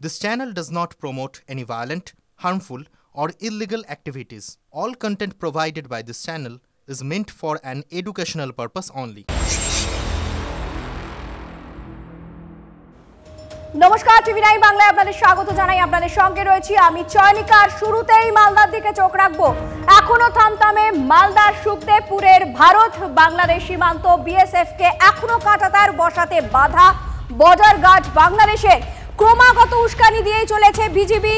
This channel does not promote any violent, harmful, or illegal activities. All content provided by this channel is meant for an educational purpose only. নমস্কার, টিভি9 বাংলায় আপনাদের স্বাগত জানাই। আপনাদের সঙ্গে রয়েছি আমি চয়নিকার। শুরুতেই মালদার দিকে চোখ রাখবো। এখনো থামথামে মালদার সুখদেবপুরের ভারত বাংলাদেশ সীমান্ত। বিএসএফ কে এখনো কাঁটাতার বসাতে বাধা বর্ডার গার্ড বাংলাদেশের। ক্রমাগত উস্কানি দিয়েই চলেছে বিজিবি।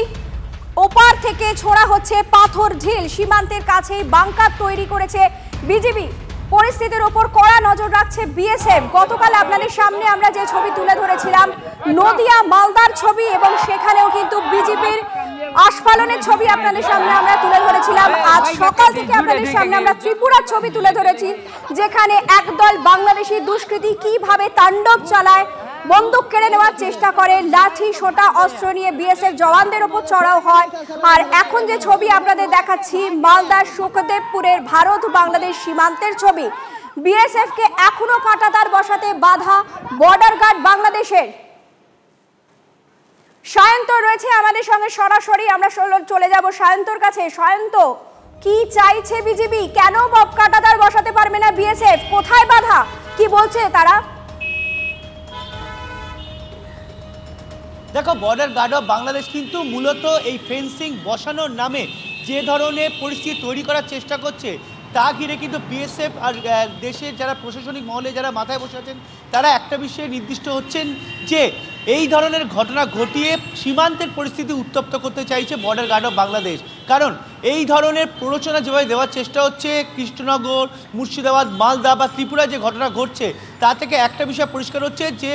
ওপার থেকে ছোড়া হচ্ছে পাথর ঢিল। সীমান্তের কাছেই বাংকার তৈরি করেছে বিজিবি। পরিস্থিতির উপর কড়া নজর রাখছে বিএসএফ। গতকাল আপনাদের সামনে আমরা যে ছবি তুলে ধরেছিলাম নদিয়া মালদার ছবি, এবং সেখানেও কিন্তু বিজেপির আস্ফালনের ছবি আপনাদের সামনে আমরা তুলে ধরেছিলাম। আজ সকাল থেকে আপনাদের সামনে আমরা ত্রিপুরার ছবি তুলে ধরেছি, যেখানে একদল বাংলাদেশি দুষ্কৃতী কিভাবে তাণ্ডব চালায়, বন্দুক কেড়ে নেওয়ার চেষ্টা করে, লাঠি সোটা অস্ত্র নিয়ে বিএসএফ জওয়ানদের ওপর চড়াও হয়। আর এখন যে ছবি আপনাদের দেখাচ্ছি মালদার সুখদেবপুরের ভারত বাংলাদেশ সীমান্তের ছবি। বিএসএফ কে এখনো কাঁটাতার বসাতে বাধা বর্ডার গার্ড বাংলাদেশের। সায়ন্ত রয়েছে আমাদের সঙ্গে সরাসরি, আমরা চলে যাব সায়ন্তর কাছে। সায়ন্ত, কি চাইছে বিজেপি? কেন কাঁটাতার বসাতে পারবে না বিএসএফ? কোথায় বাধা? কি বলছে তারা? দেখো, বর্ডার গার্ড অফ বাংলাদেশ কিন্তু মূলত এই ফেন্সিং বসানোর নামে যে ধরনের পরিস্থিতি তৈরি করার চেষ্টা করছে তা ঘিরে কিন্তু বিএসএফ আর দেশের যারা প্রশাসনিক মহলে যারা মাথায় বসে আছেন তারা একটা বিষয়ে নির্দিষ্ট হচ্ছেন যে এই ধরনের ঘটনা ঘটিয়ে সীমান্তের পরিস্থিতি উত্তপ্ত করতে চাইছে বর্ডার গার্ড অফ বাংলাদেশ। কারণ এই ধরনের প্ররোচনা যেভাবে দেওয়ার চেষ্টা হচ্ছে কৃষ্ণনগর, মুর্শিদাবাদ, মালদা বা ত্রিপুরা যে ঘটনা ঘটছে তা থেকে একটা বিষয় পরিষ্কার হচ্ছে যে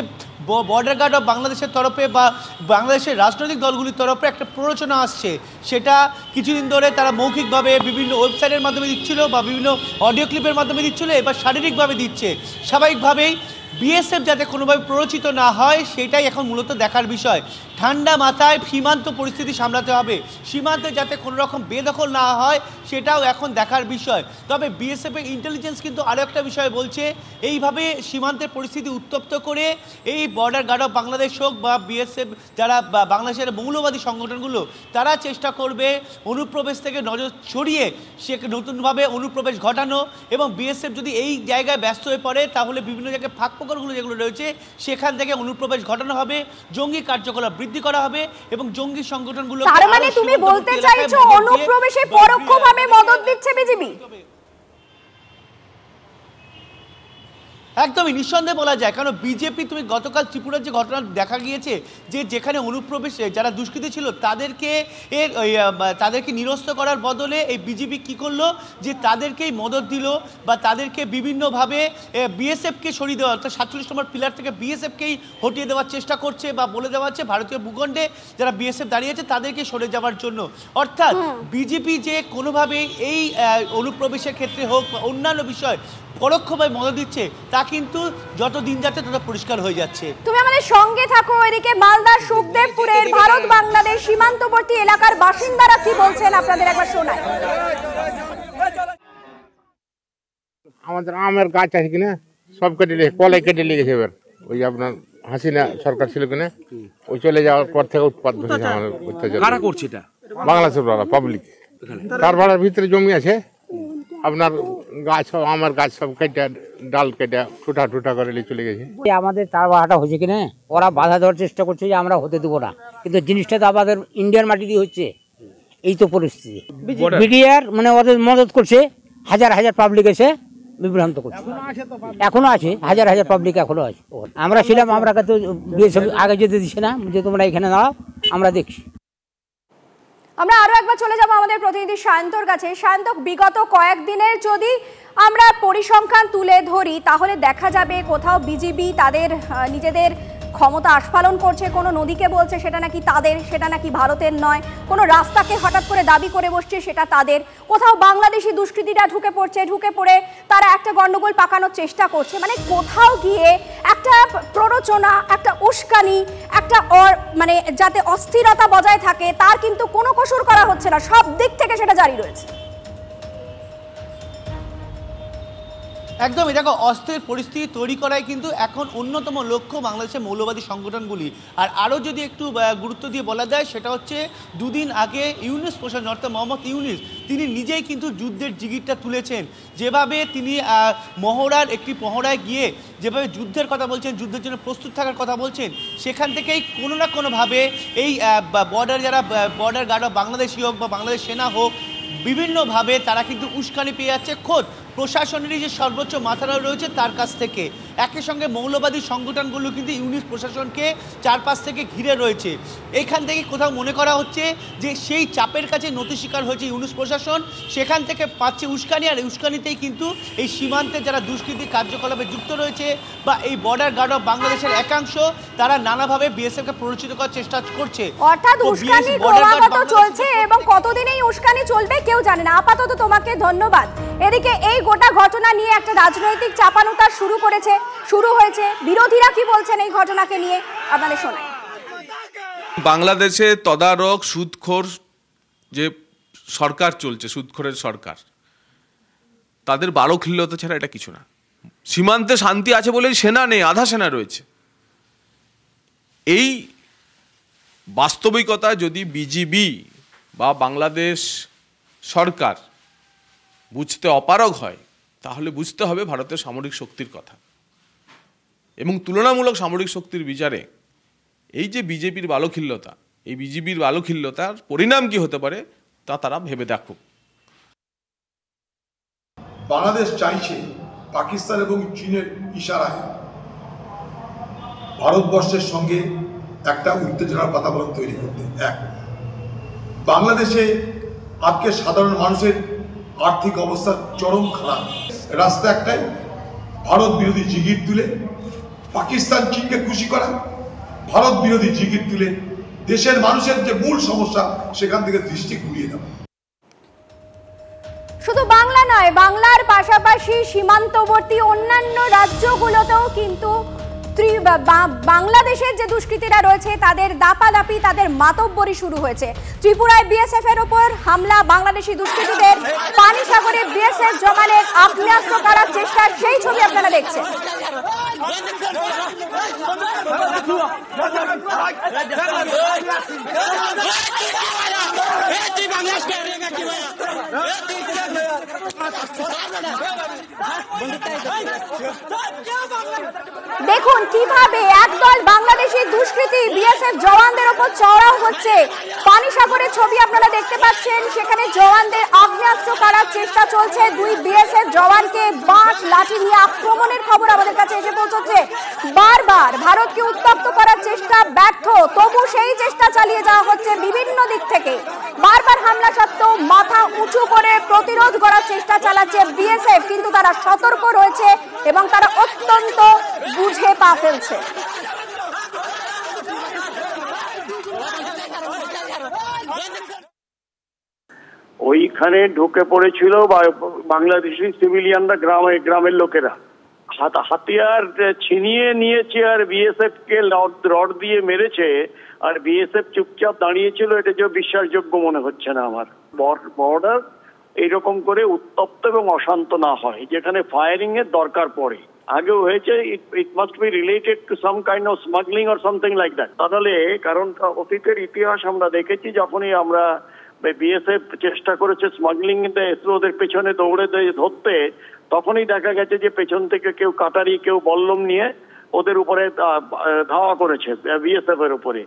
বর্ডার গার্ড অফ বাংলাদেশের তরফে বা বাংলাদেশের রাজনৈতিক দলগুলির তরফে একটা প্ররোচনা আসছে। সেটা কিছুদিন ধরে তারা মৌখিকভাবে বিভিন্ন ওয়েবসাইটের মাধ্যমে দিচ্ছিল বা বিভিন্ন অডিও ক্লিপের মাধ্যমে দিচ্ছিল, এবার শারীরিকভাবে দিচ্ছে। স্বাভাবিকভাবেই বিএসএফ যাতে কোনোভাবে প্ররোচিত না হয় সেটাই এখন মূলত দেখার বিষয়। ঠান্ডা মাথায় সীমান্ত পরিস্থিতি সামলাতে হবে, সীমান্তে যাতে কোনো রকম বেদখল না হয় সেটাও এখন দেখার বিষয়। তবে বিএসএফের ইন্টেলিজেন্স কিন্তু আরও একটা বিষয় বলছে, এইভাবে সীমান্তের পরিস্থিতি উত্তপ্ত করে এই বর্ডার গার্ড অফ বাংলাদেশ হোক বা বিএসএফ যারা বাংলাদেশের মৌলবাদী সংগঠনগুলো তারা চেষ্টা করবে অনুপ্রবেশ থেকে নজর সরিয়ে সে নতুনভাবে অনুপ্রবেশ ঘটানো। এবং বিএসএফ যদি এই জায়গায় ব্যস্ত হয়ে পড়ে তাহলে বিভিন্ন জায়গায় ফাঁকফোকরগুলো যেগুলো রয়েছে সেখান থেকে অনুপ্রবেশ ঘটানো হবে, জঙ্গি কার্যকলাপ বৃদ্ধি করা হবে এবং জঙ্গি সংগঠনগুলো। তার মানে তুমি বলতে চাইছো অনুপ্রবেশে পরোক্ষভাবে মদদ দিচ্ছে বিজেপি? একদমই নিঃসন্দেহে বলা যায়, কারণ বিজেপি, তুমি গতকাল ত্রিপুরার যে ঘটনা দেখা গিয়েছে যে যেখানে অনুপ্রবেশে যারা দুষ্কৃতী ছিল তাদেরকে নিরস্ত করার বদলে এই বিজেপি কী করলো যে তাদেরকেই মদত দিল বা তাদেরকে বিভিন্নভাবে বিএসএফকে সরিয়ে দেওয়া, অর্থাৎ 47 নম্বর পিলার থেকে বিএসএফকেই হটিয়ে দেওয়ার চেষ্টা করছে বা বলে দেওয়া হচ্ছে ভারতীয় ভূখণ্ডে যারা বিএসএফ দাঁড়িয়ে আছে তাদেরকে সরে যাওয়ার জন্য। অর্থাৎ বিজেপি যে কোনোভাবেই এই অনুপ্রবেশের ক্ষেত্রে হোক বা অন্যান্য বিষয় পরোক্ষভাবে মদত দিচ্ছে তা কিন্তু যত দিন যাচ্ছে তত পরিষ্কার হয়ে যাচ্ছে। তুমি আমাদের সঙ্গে থাকো। এদিকে মালদার সুখদেবপুরের ভারত বাংলাদেশ সীমান্তবর্তী এলাকার বাসিন্দারা কি বলছেন আপনাদের একবার শোনাই। আমাদের আমের গাছ আছে কিনা সব কেটে লেগে, কলাই কেটে লেগেছে। এবার ওই আপনার হাসিনা সরকার ছিল কিনা, ওই চলে যাওয়ার পর থেকে উৎপাত হয়েছে আমাদের অত্যাচার। কারা করছে এটা? বাংলাদেশের পাবলিক। তার ভাড়ার ভিতরে জমি আছে আপনার, গাছ আমার গাছ সব কেটে ডাল কেটে টুটা টুটা করে চলে গেছে। আমাদের তার বাহাটা হয়েছে কিনা, ওরা বাধা দেওয়ার চেষ্টা করছে যে আমরা হতে দেবো না, কিন্তু জিনিসটা তো আমাদের ইন্ডিয়ার মাটি দিয়ে হচ্ছে। এই তো পরিস্থিতি। বিডিআর মানে ওদের মদত করছে, হাজার হাজার পাবলিক এসে বিভ্রান্ত করছে। এখনো আছে হাজার হাজার পাবলিক, এখনো আছে। আমরা ছিলাম, আমরা তো আগে যেতে দিচ্ছে না যে তোমরা এখানে দাঁড়াও, আমরা দেখছি। আমরা আরো একবার চলে যাব আমাদের প্রতিনিধি সায়ন্তর কাছে। সায়ন্ত, বিগত কয়েকদিনের যদি আমরা পরিসংখ্যান তুলে ধরি তাহলে দেখা যাবে কোথাও বিজেপি তাদের নিজেদের ক্ষমতা আস্ফালন করছে, কোনো নদীকে বলছে সেটা নাকি তাদের, সেটা নাকি ভারতের নয়, কোনো রাস্তাকে হঠাৎ করে দাবি করে বসছে সেটা তাদের, কোথাও বাংলাদেশি দুষ্কৃতীরা ঢুকে পড়ে তারা একটা গন্ডগোল পাকানোর চেষ্টা করছে। মানে কোথাও গিয়ে একটা প্ররোচনা, একটা উস্কানি, একটা মানে যাতে অস্থিরতা বজায় থাকে তার কিন্তু কোনো কসুর করা হচ্ছে না, সব দিক থেকে সেটা জারি রয়েছে। একদমই, দেখো অস্থির পরিস্থিতি তৈরি করাই কিন্তু এখন অন্যতম লক্ষ্য বাংলাদেশের মৌলবাদী সংগঠনগুলি। আর আরও যদি একটু গুরুত্ব দিয়ে বলা যায় সেটা হচ্ছে দুদিন আগে ইউনূস প্রশাসন অর্থাৎ মোহাম্মদ ইউনূস তিনি নিজেই কিন্তু যুদ্ধের জিগিরটা তুলেছেন। যেভাবে তিনি মহড়ার একটি মহড়ায় গিয়ে যেভাবে যুদ্ধের কথা বলছেন, যুদ্ধের জন্য প্রস্তুত থাকার কথা বলছেন, সেখান থেকেই কোনো না কোনোভাবে এই বর্ডার যারা বর্ডার গার্ড বা বাংলাদেশি হোক বা বাংলাদেশ সেনা হোক বিভিন্নভাবে তারা কিন্তু উস্কানি পেয়ে যাচ্ছে খোদ প্রশাসনেরই যে সর্বোচ্চ মাথারা রয়েছে তার কাছ থেকে। একই সঙ্গে মৌলবাদী সংগঠনগুলো কিন্তু ইউনূস প্রশাসনকে চারপাশ থেকে ঘিরে রয়েছে। এইখান থেকে কোথাও মনে করা হচ্ছে যে সেই চাপের কাছে নতি স্বীকার হয়েছে ইউনূস প্রশাসন, সেখান থেকে পাচ্ছে উস্কানি। আর উস্কানিতেই কিন্তু এই সীমান্তে যারা দুষ্কৃতী কার্যকলাপে যুক্ত রয়েছে বা এই বর্ডার গার্ড অফ বাংলাদেশের একাংশ তারা নানাভাবে বিএসএফকে প্ররোচিত করার চেষ্টা করছে। অর্থাৎ উস্কানি ক্রমাগত চলছে এবং কতদিন এই উস্কানি চলবে কেউ জানে না। আপাতত তোমাকে ধন্যবাদ। এদিকে এই গোটা ঘটনা নিয়ে একটা রাজনৈতিক চাপানোতার শুরু হয়েছে। বিরোধীরা কি বলছেন এই ঘটনাকে নিয়ে আপনাদের শোনাই। বাংলাদেশে তদারক সুদখোর যে সরকার চলছে, সুদখোরের সরকার, তাদের বারোখিল্যতা ছাড়া এটা কিছু না। সীমান্তে শান্তি আছে বলেই সেনা নেই, আধা সেনা রয়েছে। এই বাস্তবিকতা যদি বিজিবি বা বাংলাদেশ সরকার বুঝতে অপারগ হয় তাহলে বুঝতে হবে ভারতের সামরিক শক্তির কথা। এবং তুলনামূলক সামরিক শক্তির বিচারে এই যে বিজেপির বালখিল্যতা, এই বিজেপির বালখিল্যতার পরিণাম কি হতে পারে তা তারা ভেবে দেখুক। বাংলাদেশ চাইছে পাকিস্তান এবং চীনের ইশারায় ভারতবর্ষের সঙ্গে একটা উত্তেজনার বাতাবরণ তৈরি করতে। এক, বাংলাদেশে আজকে সাধারণ মানুষের আর্থিক অবস্থা চরম খারাপ। রাস্তা একটাই, ভারত বিরোধী জিগির তুলে পাকিস্তান চীনকে খুশি করা, ভারত বিরোধী জিগির তুলে দেশের মানুষের যে মূল সমস্যা সেখান থেকে দৃষ্টি ঘুরিয়ে দেওয়া। শুধু বাংলা নয়, বাংলার পাশাপাশি সীমান্তবর্তী অন্যান্য রাজ্যগুলোতেও কিন্তু বাংলাদেশের যে দুষ্কৃতীরা রয়েছে তাদের দাপাদাপি, তাদের মাতব্বরি শুরু হয়েছে। ত্রিপুরায় বিএসএফ এর উপর হামলা, বাংলাদেশি দুষ্কৃতীদের পানিসাগরে বিএসএফ জওয়ানের আগ্নেয়াস্ত্র করার চেষ্টা, সেই ছবি আপনারা দেখছেন। দেখুন কিভাবে একদল বাংলাদেশি দুষ্কৃতী বিএসএফ জওয়ানদের উপর চড়াও হচ্ছে। পানিসাগরের ছবি আপনারা দেখতে পাচ্ছেন, সেখানে জওয়ানদের আগ্নেয়াস্ত্র করার চেষ্টা চলছে। দুই বিএসএফ জওয়ানকে বাঁশ লাঠি নিয়ে আক্রমণের খবর আমাদের কাছে এসে পৌঁছচ্ছে। বারবার ভারতকে উত্তপ্ত করার চেষ্টা ব্যর্থ, তবু সেই চেষ্টা চালিয়ে যাওয়া হচ্ছে বিভিন্ন দিক থেকে। বারবার হামলা সত্ত্বেও মাথা উঁচু করে প্রতিরোধ করার চেষ্টা চালাচ্ছে বিএসএফ, কিন্তু তারা সতর্ক রয়েছে এবং তারা অত্যন্ত বুঝে পা ফেলছে। ওইখানে ঢুকে পড়েছিল বাংলাদেশি সিভিলিয়ানরা, গ্রামের লোকেরা হাতিয়ার ছিনিয়ে নিয়েছে আর বিএসএফ কে রড দিয়ে মেরেছে, আর বিএসএফ চুপচাপ দাঁড়িয়েছিল। এটা যে বিশ্বাসযোগ্য মনে হচ্ছে না আমার। বর্ডার এইরকম করে উত্তপ্ত এবং অশান্ত না হয়, যেখানে ফায়ারিং এর দরকার পড়ে। আগেও হয়েছে, it must be related to some kind of smuggling or something like that. তাহলে কারণ অতীতের ইতিহাস আমরা দেখেছি, যখনই আমরা বিএসএফ চেষ্টা করেছে স্মাগলিং ওদের পেছনে দৌড়ে ধরতে, তখনই দেখা গেছে যে পেছন থেকে কেউ কাটারি, কেউ বল্লম নিয়ে ওদের উপরে ধাওয়া করেছে বিএসএফ এর উপরে।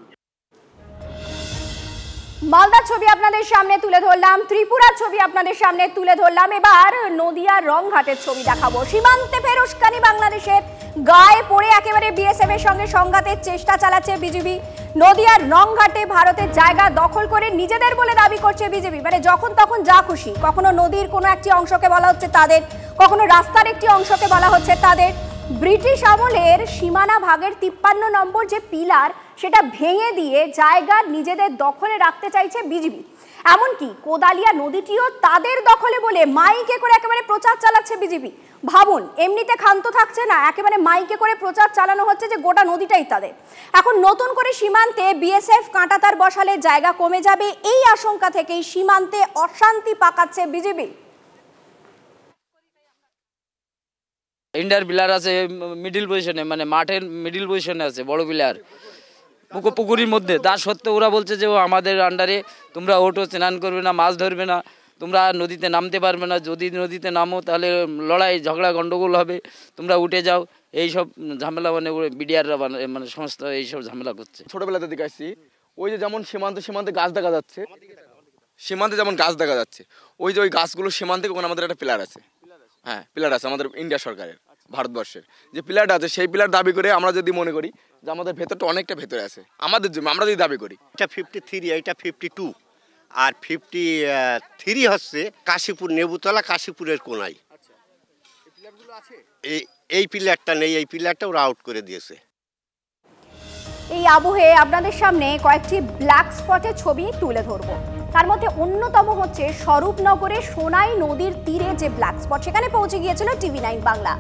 মালদার ছবি আপনাদের সামনে তুলে ধরলাম, ত্রিপুরার ছবি আপনাদের সামনে তুলে ধরলাম। এবার নদিয়ার রংঘাটের ছবি দেখাবো। সীমান্তে ফের উস্কানি বাংলাদেশের, গায়ে পড়ে একেবারে বিএসএফ এর সঙ্গে সংঘাতের চেষ্টা চালাচ্ছে বিজেপি। নদিয়ার রংঘাটে ভারতের জায়গা দখল করে নিজেদের বলে দাবি করছে বিজেপি। মানে যখন তখন যা খুশি, কখনো নদীর কোনো একটি অংশকে বলা হচ্ছে তাদের, কখনো রাস্তার একটি অংশকে বলা হচ্ছে তাদের। ব্রিটিশ আমলের সীমানা ভাগের 53 নম্বর যে পিলার, সেটা ভেঙে দিয়ে জায়গা নিজেদের দখলে রাখতে চাইছে বিজেপি। এমনকি কোদালিয়া নদীটিও তাদের দখলে বলে মাইকে করে একেবারে প্রচার চালাচ্ছে বিজেপি। ভাবুন, এমনিতে ক্ষান্ত থাকছে না, একেবারে মাইকে করে প্রচার চালানো হচ্ছে যে গোটা নদীটাই তাদের। এখন নতুন করে সীমান্তে বিএসএফ কাঁটাতার বসালে জায়গা কমে যাবে, এই আশঙ্কা থেকেই সীমান্তে অশান্তি পাকাচ্ছে বিজেপি। ইন্ডিয়ার প্লেয়ার আছে মিডিল পজিশনে, মানে মাঠের মিডিল পজিশনে আছে বড় প্লেয়ার পুকুরির মধ্যে। তা সত্ত্বেও ওরা বলছে যে ও আমাদের আন্ডারে তোমরা ওঠো, স্নান করবে না, মাছ ধরবে না, তোমরা নদীতে নামতে পারবে না, যদি নদীতে নামো তাহলে লড়াই ঝগড়া গন্ডগোল হবে, তোমরা উঠে যাও। এইসব ঝামেলা মানে বিডিআররা মানে সংস্থা এইসব ঝামেলা করছে। ছোটবেলাতে দেখে আসছি ওই যে যেমন সীমান্তে গাছ দেখা যাচ্ছে, সীমান্তে যেমন গাছ দেখা যাচ্ছে, ওই যে ওই গাছগুলো সীমান্তে ওখানে আমাদের একটা পিলার আছে। হ্যাঁ, পিলার আছে আমাদের ইন্ডিয়া সরকারের, ভারতবর্ষের যে পিলারটা আছে, সেই পিলার দাবি করে আমরা যদি মনে করি যে আমাদের ভেতরটা অনেকটা ভেতরে আছে আমাদের জন্য, আমরা যদি দাবি করি। এটা 53, এইটা 52, আর 53 হচ্ছে কাশীপুর নেবুতলা, কাশীপুরের কোনায়। এই পিলারটা নেই, এই পিলারটা ওরা আউট করে দিয়েছে। এই আবহে আপনাদের সামনে কয়েকটি ব্ল্যাক স্পটের ছবি তুলে ধরবো। তার মধ্যে অন্যতম হচ্ছে স্বরূপনগরে সোনাই নদীর তীরে যে ব্ল্যাক স্পট, সেখানে পৌঁছে গিয়েছিল TV9 বাংলা।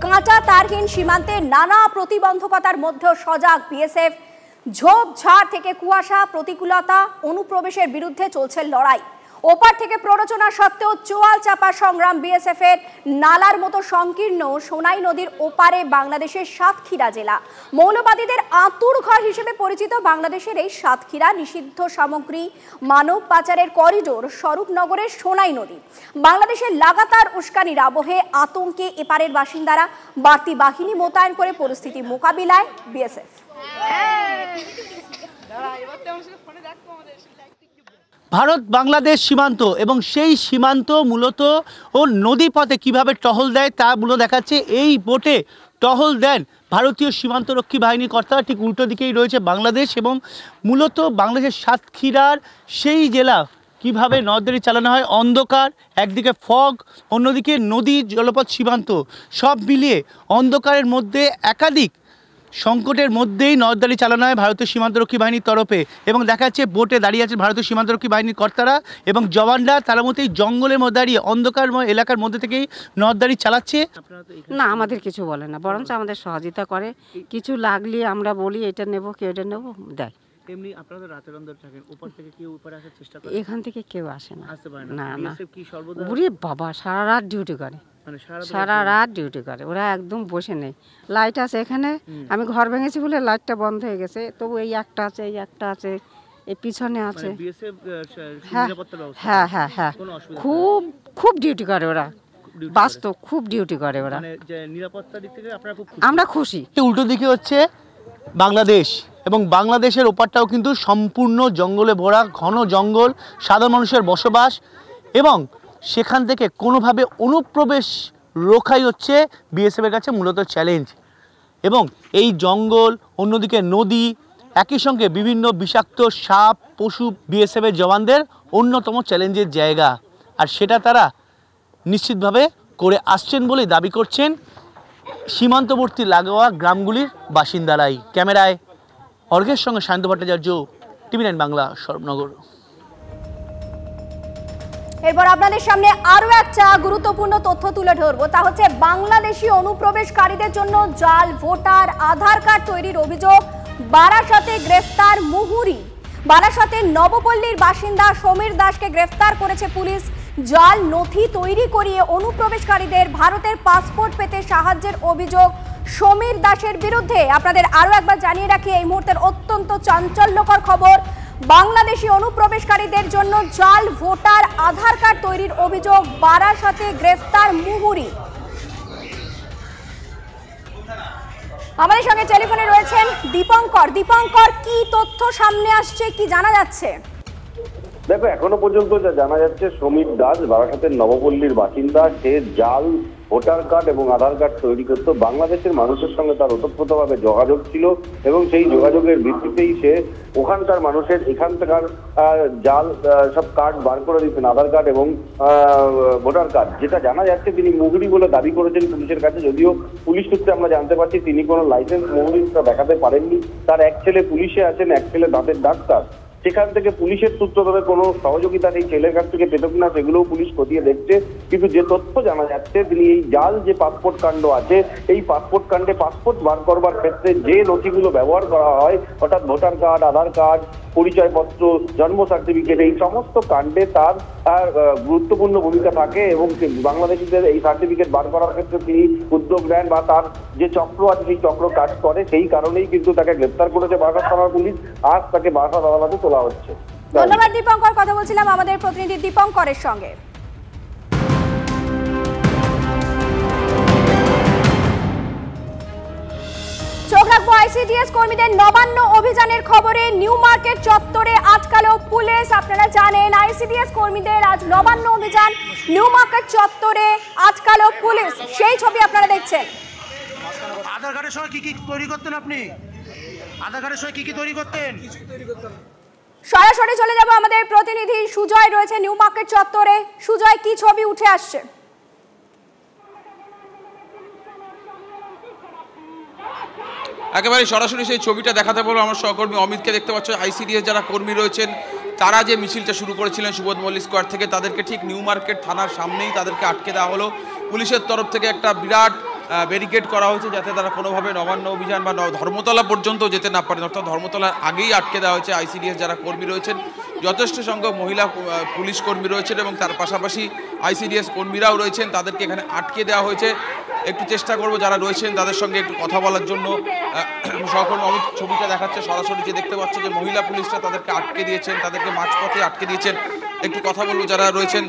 কাঁটা তারহীন সীমান্তে নানা প্রতিবন্ধকতার মধ্যেও সজাগ বিএসএফ। ঝোপঝাড় থেকে কুয়াশা, প্রতিকূলতা, অনুপ্রবেশের বিরুদ্ধে চলছে লড়াই। ওপার থেকে প্ররোচনা সত্ত্বেও চোয়াল চাপা সংগ্রাম বিএসএফ এর। নালার মতো সংকীর্ণ সোনাই নদীর ওপারে বাংলাদেশের সাতক্ষীরা জেলা। মৌলবাদীদের আঁতুর ঘর হিসেবে পরিচিত বাংলাদেশের এই সাতক্ষীরা নিষিদ্ধ সামগ্রী, মানব পাচারের করিডোর স্বরূপনগরের সোনাই নদী। বাংলাদেশের লাগাতার উস্কানির আবহে আতঙ্কে এপারের বাসিন্দারা। বাড়তি বাহিনী মোতায়েন করে পরিস্থিতি মোকাবিলায় বিএসএফ। ভারত বাংলাদেশ সীমান্ত এবং সেই সীমান্ত মূলত ও নদীপথে কিভাবে টহল দেয় তা মূলত দেখাচ্ছে। এই বোটে টহল দেন ভারতীয় সীমান্তরক্ষী বাহিনীর কর্তারা। ঠিক উল্টো দিকেই রয়েছে বাংলাদেশ এবং মূলত বাংলাদেশের সাতক্ষীরার সেই জেলা কিভাবে নজরদারি চালানো হয়। অন্ধকার, একদিকে ফগ, অন্যদিকে নদী জলপথ সীমান্ত, সব মিলিয়ে অন্ধকারের মধ্যে একাধিক সংকটের মধ্যেই নজরদারি চালানো হয় ভারতীয় সীমান্তরক্ষী বাহিনীর তরফে। এবং দেখা যাচ্ছে বোটে দাঁড়িয়ে আছে ভারতীয় সীমান্তরক্ষী বাহিনীর কর্তারা এবং জওয়ানরা, তার মধ্যেই জঙ্গলের মধ্যে দাঁড়িয়ে অন্ধকার এলাকার মধ্যে থেকেই নজরদারি চালাচ্ছে। না, আমাদের কিছু বলে না, বরঞ্চ আমাদের সহযোগিতা করে। কিছু লাগলে আমরা বলি এটা নেব, কি ওটা নেব, দেয়। এমনি আপনারা তো রাতের অন্ধকারে থাকেন, উপর থেকে কেউ উপরে আসার চেষ্টা করে? এখান থেকে কেউ আসে না। আসতে পারে না না, কি সর্বদা ওরে বাবা সারা রাত ডিউটি করে, সারা রাত ডিউটি করে ওরা, একদম বসে নেই। লাইট আছে এখানে, আমি ঘর ভেঙেছি বলে লাইটটা বন্ধ হয়ে গেছে, তবু এই একটা আছে, এই একটা আছে, এই পিছনে আছে। হ্যাঁ হ্যাঁ হ্যাঁ হ্যাঁ, খুব খুব ডিউটি করে ওরা, বাস্তব খুব ডিউটি করে ওরা। নিরাপত্তার দিক থেকে আমরা খুশি। উল্টো দিকে হচ্ছে বাংলাদেশ এবং বাংলাদেশের ওপারটাও কিন্তু সম্পূর্ণ জঙ্গলে ভরা, ঘন জঙ্গল, সাধারণ মানুষের বসবাস এবং সেখান থেকে কোনোভাবে অনুপ্রবেশ রোখাই হচ্ছে বিএসএফের কাছে মূলত চ্যালেঞ্জ। এবং এই জঙ্গল, অন্যদিকে নদী, একই সঙ্গে বিভিন্ন বিষাক্ত সাপ, পশু বিএসএফের জওয়ানদের অন্যতম চ্যালেঞ্জের জায়গা। আর সেটা তারা নিশ্চিতভাবে করে আসছেন বলেই দাবি করছেন সীমান্তবর্তী লাগোয়া গ্রামগুলির বাসিন্দারাই। ক্যামেরায় অর্ঘের সঙ্গে সায়ন্ত ভট্টাচার্য, TV9 বাংলা, স্বরূপনগর। এরপর আপনাদের সামনে আরো একটা গুরুত্বপূর্ণ তথ্য তুলে ধরবো, তা হচ্ছে বাংলাদেশি অনুপ্রবেশকারীদের জন্য জাল ভোটার আধার কার্ড তৈরির অভিযোগ। বারাসাতে গ্রেফতার মুহুরী। বারাসাতের নবপল্লীর বাসিন্দা সমীর দাসকে গ্রেফতার করেছে পুলিশ। জাল নথি তৈরি করিয়ে অনুপ্রবেশকারীদের ভারতের পাসপোর্ট পেতে সাহায্যের অভিযোগ সমীর দাসের বিরুদ্ধে। আপনাদের আরো একবার জানিয়ে রাখি, এই মুহূর্তের অত্যন্ত চাঞ্চল্যকর খবর। বাংলাদেশি অনুপ্রবেশকারীদের জন্য জাল ভোটার আধার কার্ড তৈরির অভিযোগ, বারাসাতে গ্রেফতার মুহুরী। আমাদের সঙ্গে টেলিফোনে রয়েছেন দীপঙ্কর। দীপঙ্কর, কি তথ্য সামনে আসছে, কি জানা যাচ্ছে? দেখো, এখনো পর্যন্ত যা জানা যাচ্ছে, সমীর দাস বারাসাতের নবপল্লীর বাসিন্দা। সে জাল ভোটার কার্ড এবং আধার কার্ড তৈরি করতো। বাংলাদেশের মানুষের সঙ্গে তার ওতপ্রোতভাবে যোগাযোগ ছিল এবং সেই যোগাযোগের ভিত্তিতেই সে ওখানকার মানুষের এখান থেকে জাল সব কার্ড বার করে দিতেন, আধার কার্ড এবং ভোটার কার্ড। যেটা জানা যাচ্ছে, তিনি মুহুরী বলে দাবি করেছেন পুলিশের কাছে। যদিও পুলিশ সূত্রে আমরা জানতে পারছি তিনি কোনো লাইসেন্স মুহুরীটা দেখাতে পারেননি। তার এক ছেলে পুলিশে আছেন, এক ছেলে দাঁতের ডাক্তার। সেখান থেকে পুলিশের সূত্র ধরে কোনো সহযোগিতা এই ছেলের কাছ থেকে পেত কিনা সেগুলোও পুলিশ খতিয়ে দেখছে। কিন্তু যে তথ্য জানা যাচ্ছে, তিনি এই জাল যে পাসপোর্ট কাণ্ড আছে, এই পাসপোর্ট কাণ্ডে পাসপোর্ট বার করবার ক্ষেত্রে যে নথিগুলো ব্যবহার করা হয়, অর্থাৎ ভোটার কার্ড, আধার কার্ড, পরিচয়পত্র, জন্ম সার্টিফিকেট, এই সমস্ত কাণ্ডে তার গুরুত্বপূর্ণ ভূমিকা থাকে এবং বাংলাদেশিদের এই সার্টিফিকেট বার করার ক্ষেত্রে তিনি উদ্যোগ নেন বা তার যে চক্র আছে সেই চক্র কাজ করে। সেই কারণেই কিন্তু তাকে গ্রেপ্তার করেছে বারাসাত থানার পুলিশ। আজ তাকে বারাসাত আদালতে তোলা হচ্ছে। ধন্যবাদ দীপঙ্কর। কথা বলছিলাম আমাদের প্রতিনিধি দীপঙ্করের সঙ্গে। চোখ রাখবো আইসিডিএস কর্মীদের নবান্ন অভিযানের খবরে। নিউ মার্কেট চত্বরে আটকালো পুলিশ। আপনারা জানেন আইসিডিএস কর্মীদের আজ নবান্ন অভিযান, নিউ মার্কেট চত্বরে আটকালো পুলিশ, সেই ছবি আপনারা দেখছেন। আধার কার্ডের সময় কি তৈরি করতেন আপনি? আধার কার্ডের সময় কি তৈরি করতেন? সরাসরি চলে যাব, আমাদের প্রতিনিধি সুজয় রয়েছে নিউ মার্কেট চত্বরে। সুজয়, কি ছবি উঠে আসছে? একেবারে সরাসরি সেই ছবিটা দেখাতে বলবো। আমার সহকর্মী অমিতকে দেখতে পাচ্ছ। আইসিডিএস যারা কর্মী রয়েছেন তারা যে মিছিলটা শুরু করেছিলেন সুবোধ মল্লিক স্কোয়ার থেকে, তাদেরকে ঠিক নিউ মার্কেট থানার সামনেই তাদেরকে আটকে দেওয়া হলো। পুলিশের তরফ থেকে একটা বিরাট ব্যারিকেড করা হয়েছে যাতে তারা কোনোভাবে নবান্ন অভিযান বা ধর্মতলা পর্যন্ত যেতে না পারেন, অর্থাৎ ধর্মতলার আগেই আটকে দেওয়া হয়েছে। আইসিডিএস যারা কর্মী রয়েছেন, যথেষ্ট সংখ্যক মহিলা পুলিশ কর্মী রয়েছেন এবং তার পাশাপাশি আইসিডিএস কর্মীরাও রয়েছেন, তাদেরকে এখানে আটকে দেওয়া হয়েছে। একটু চেষ্টা করব যারা রয়েছেন তাদের সঙ্গে একটু কথা বলার জন্য। সহকর্মী অমিত ছবিটা দেখাচ্ছে সরাসরি, যে দেখতে পাচ্ছে যে মহিলা পুলিশরা তাদেরকে আটকে দিয়েছেন, তাদেরকে মাঝপথে আটকে দিয়েছেন। একটু কথা বলবো যারা রয়েছেন।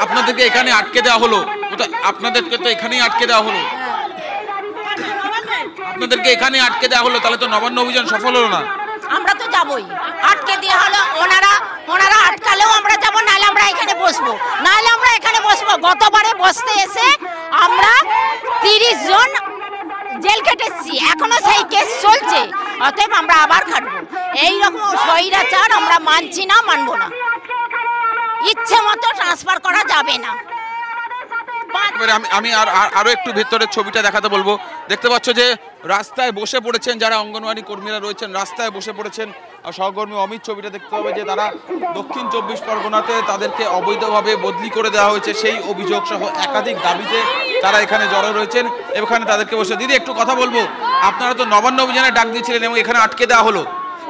আপনাদেরকে এখানে আটকে দেওয়া হলো, আপনাদেরকে তো এখানেই আটকে দেওয়া হলো, আপনাদেরকে এখানে আটকে দেওয়া হলো, তাহলে তো নবান্ন অভিযান সফল হলো না। আমরা তো যাবই, আটকে দেওয়া হলো। ওনারা আটকালেও আমরা যাবো, নাহলে আমরা এখানে বসবো, গতবারে বসতে এসে আমরা 30 জন জেল কেটেছি, এখনো সেই কেস চলছে। অতএব আমরা আবার খাটবো। এইরকম স্বৈরাচার আমরা মানছি না, মানবো না। ইচ্ছে মতো ট্রান্সফার করা যাবে না। আমি আরো একটু ভেতরের ছবিটা দেখাতে বলবো। দেখতে পাচ্ছ যে রাস্তায় বসে পড়েছেন যারা অঙ্গনওয়াড়ি কর্মীরা রয়েছেন, রাস্তায় বসে পড়েছেন। আর সহকর্মী অমিত ছবিটা দেখতে হবে যে তারা দক্ষিণ 24 পরগনাতে তাদেরকে অবৈধভাবে বদলি করে দেওয়া হয়েছে সেই অভিযোগ সহ একাধিক দাবিতে তারা এখানে জড়ো রয়েছেন। এখানে তাদেরকে বসে, দিদি একটু কথা বলবো, আপনারা তো নবান্ন অভিযানে ডাক দিয়েছিলেন এবং এখানে আটকে দেওয়া হলো।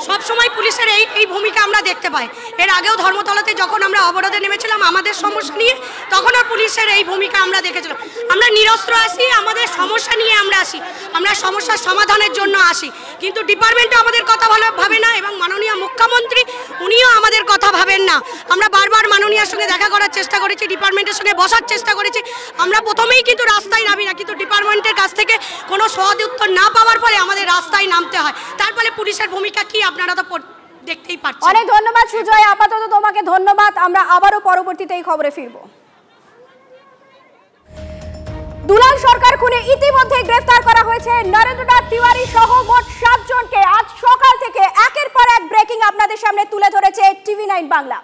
সবসময় পুলিশের এই ভূমিকা আমরা দেখতে পাই। এর আগেও ধর্মতলাতে যখন আমরা অবরোধে নেমেছিলাম আমাদের সমস্যা নিয়ে, তখনও পুলিশের এই ভূমিকা আমরা দেখেছিলাম। আমরা নিরস্ত্র আসি, আমাদের সমস্যা নিয়ে আমরা আসি, আমরা সমস্যার সমাধানের জন্য আসি, কিন্তু ডিপার্টমেন্টও আমাদের কথা ভাবে না এবং মাননীয় মুখ্যমন্ত্রী উনিও আমাদের কথা ভাবেন না। আমরা বারবার মাননীয়ার সঙ্গে দেখা করার চেষ্টা করেছি, ডিপার্টমেন্টের সঙ্গে বসার চেষ্টা করেছি। আমরা প্রথমেই কিন্তু রাস্তায় নামি না, কিন্তু ডিপার্টমেন্টের কাছ থেকে কোনো সৎ উত্তর না পাওয়ার ফলে আমাদের রাস্তায় নামতে হয়। তার ফলে পুলিশের ভূমিকা কি আপনারা তো দেখতেই পাচ্ছেন। অনেক ধন্যবাদ সুজয়, আপাতত তোমাকে ধন্যবাদ। আমরা আবারও পরবর্তীতে এই খবরে ফিরব। দুলাল সরকার খুনে ইতিমধ্যে গ্রেফতার করা হয়েছে নরেন্দ্রনাথ তিওয়ারি সহ মোট 7 জনকে। আজ সকাল থেকে একের পর এক ব্রেকিং আপনাদের সামনে তুলে ধরেছে TV9 বাংলা।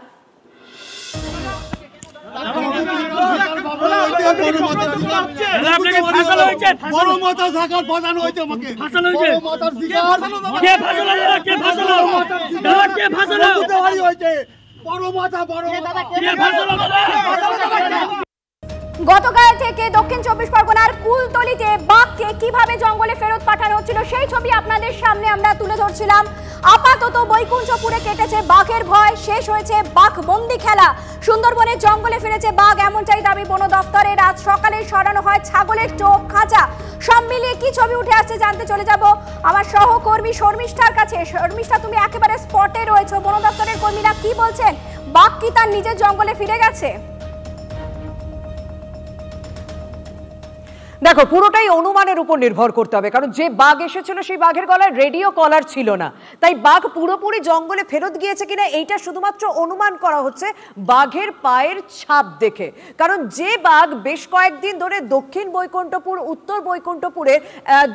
গতকাল থেকে দক্ষিণ 24 পরগনার কুলতলিতে বাঘকে কিভাবে জঙ্গলে ফেরত পাঠানো হচ্ছিল সেই ছবি আপনাদের সামনে আমরা তুলে ধরছিলাম। আপাতত বৈকুণ্ঠপুরে কেটেছে বাঘের ভয়, শেষ হয়েছে বাঘ বন্দি খেলা। সুন্দরবনের জঙ্গলে ফিরেছে বাঘ, এমনটাই দাবি বন দফতরের। আজ সকালে সরানো হয় ছাগলের চোখ, খাঁচা। সব মিলিয়ে কি ছবি উঠে আসছে জানতে চলে যাব আমার সহকর্মী শর্মিষ্ঠার কাছে। শর্মিষ্ঠা, তুমি একেবারে স্পটে রয়েছো, বন দফতরের কর্মীরা কি বলছেন? বাঘ কি তার নিজের জঙ্গলে ফিরে গেছে? দেখো, পুরোটাই অনুমানের উপর নির্ভর করতে হবে, কারণ যে বাঘ এসেছিল সেই বাঘের গলায় রেডিও কলার ছিল না, তাই বাঘ পুরোপুরি জঙ্গলে ফেরত গিয়েছে কিনা এইটা শুধুমাত্র অনুমান করা হচ্ছে বাঘের পায়ের ছাপ দেখে। কারণ যে বাঘ বেশ কয়েকদিন ধরে দক্ষিণ বৈকুণ্ঠপুর উত্তর বৈকুণ্ঠপুরের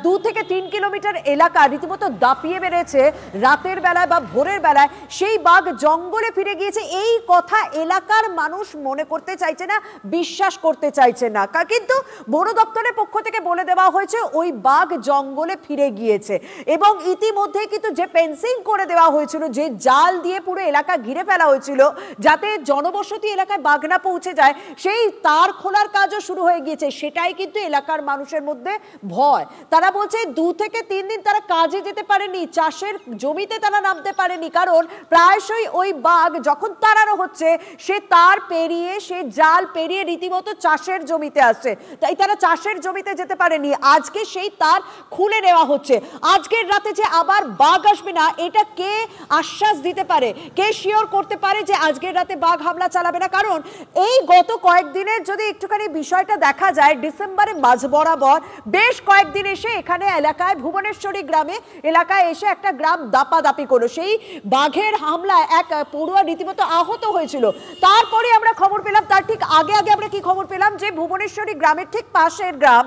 2 থেকে 3 কিলোমিটার এলাকা রীতিমতো দাপিয়ে বেড়েছে রাতের বেলায় বা ভোরের বেলায়, সেই বাঘ জঙ্গলে ফিরে গিয়েছে এই কথা এলাকার মানুষ মনে করতে চাইছে না, বিশ্বাস করতে চাইছে না। কিন্তু বন দপ্তরের প্রশাসনের পক্ষ থেকে বলে দেওয়া হয়েছে ওই বাঘ জঙ্গলে ফিরে গিয়েছে এবং ইতিমধ্যে কিন্তু যে ফেন্সিং করে দেওয়া হয়েছিল, যে জাল দিয়ে পুরো এলাকা ঘিরে ফেলা হয়েছিল যাতে জনবসতি এলাকায় বাঘ না পৌঁছে যায়, সেই তার খোলার কাজও শুরু হয়ে গিয়েছে। সেটাই কিন্তু এলাকার মানুষের মধ্যে ভয়। তারা বলছে 2 থেকে 3 দিন তারা কাজে যেতে পারেনি, চাষের জমিতে তারা নামতে পারেনি, কারণ প্রায়শই ওই বাঘ যখন তাড়ানো হচ্ছে সে তার পেরিয়ে, সে জাল পেরিয়ে রীতিমতো চাষের জমিতে আসছে, তাই তারা চাষের জমিতে যেতে পারেনি। আজকে সেই তার খুলে নেওয়া হচ্ছে। আজকের রাতে যে আবার বাঘ আসবে না, এটা কে আশ্বাস দিতে পারে, কে শিওর করতে পারে যে আজকের রাতে বাঘ হামলা চালাবে না? কারণ এই গত কয়েকদিনের যদি একটুখানি বিষয়টা দেখা যায়, ডিসেম্বরে মাঝ বরাবর বেশ কয়েকদিন এসে এখানে এলাকায় ভুবনেশ্বরী গ্রামে এলাকায় এসে একটা গ্রাম দাপাদাপি করলো, সেই বাঘের হামলায় এক পড়ুয়া রীতিমতো আহত হয়েছিল। তারপরে আমরা খবর পেলাম, তার ঠিক আগে আমরা কি খবর পেলাম, যে ভুবনেশ্বরী গ্রামের ঠিক পাশের গ্রাম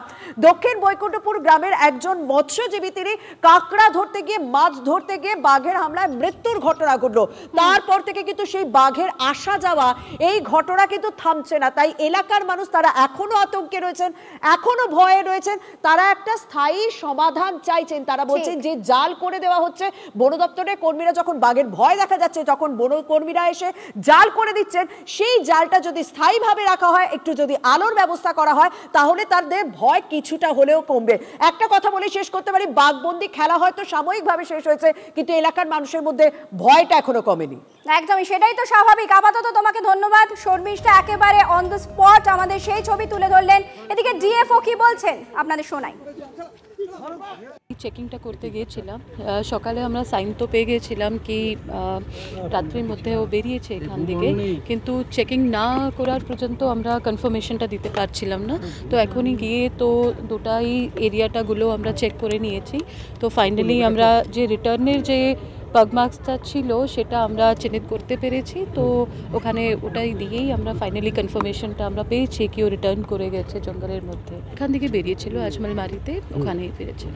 দক্ষিণ বৈকুণ্ঠপুর গ্রামের একজন মৎস্যজীবী, তিনি কাঁকড়া ধরতে গিয়ে, মাছ ধরতে গিয়ে বাঘের হামলায় মৃত্যুর ঘটনা ঘটলো। তারপর থেকে কিন্তু সেই বাঘের আসা যাওয়া, এই ঘটনা কিন্তু থামছে না। তাই এলাকার মানুষ তারা এখনো আতঙ্কে রয়েছেন, এখনো ভয়ে রয়েছেন, তারা একটা স্থায়ী সমাধান চাইছেন। তারা বলছেন যে জাল করে দেওয়া হচ্ছে, বন দপ্তরের কর্মীরা যখন বাঘের ভয় দেখা যাচ্ছে, যখন বন কর্মীরা এসে জাল করে দিচ্ছেন, সেই জালটা যদি স্থায়ীভাবে রাখা হয়, একটু যদি আলোর ব্যবস্থা করা হয়, তাহলে তাদের ভয় কিছুটা হলেও কমবে। একটা কথা বলে শেষ করতে পারি, বাঘবন্দি খেলা হয়তো সাময়িকভাবে শেষ হয়েছে, কিন্তু এলাকার মানুষের মধ্যে ভয়টা এখনো কমেনি। একদমই, সেটাই তো স্বাভাবিক। আপাতত তোমাকে ধন্যবাদ। শর্মিষ্ঠা একেবারে অন দ্য স্পট আমাদের সেই ছবি তুলে ধরলেন। এদিকে ডিএফও কি বলছেন আপনাদের শোনাই। চেকিংটা করতে গিয়েছিলাম সকালে, আমরা সাইন তো পেয়ে গিয়েছিলাম কি রাত্রির মধ্যে ও বেরিয়েছে এখান থেকে, কিন্তু চেকিং না করার পর্যন্ত আমরা কনফার্মেশনটা দিতে পারছিলাম না। তো এখনই গিয়ে তো দুটাই এরিয়াটাগুলো আমরা চেক করে নিয়েছি। তো ফাইনালি আমরা যে রিটার্নের যে পাগ মার্কসটা ছিল সেটা আমরা চিহ্নিত করতে পেরেছি। তো ওখানে ওটাই দিয়েই আমরা ফাইনালি কনফার্মেশনটা আমরা পেয়েছি কি ও রিটার্ন করে গেছে জঙ্গলের মধ্যে। এখান থেকে বেরিয়েছিল আজমলমারিতে, ওখানেই ফিরেছে।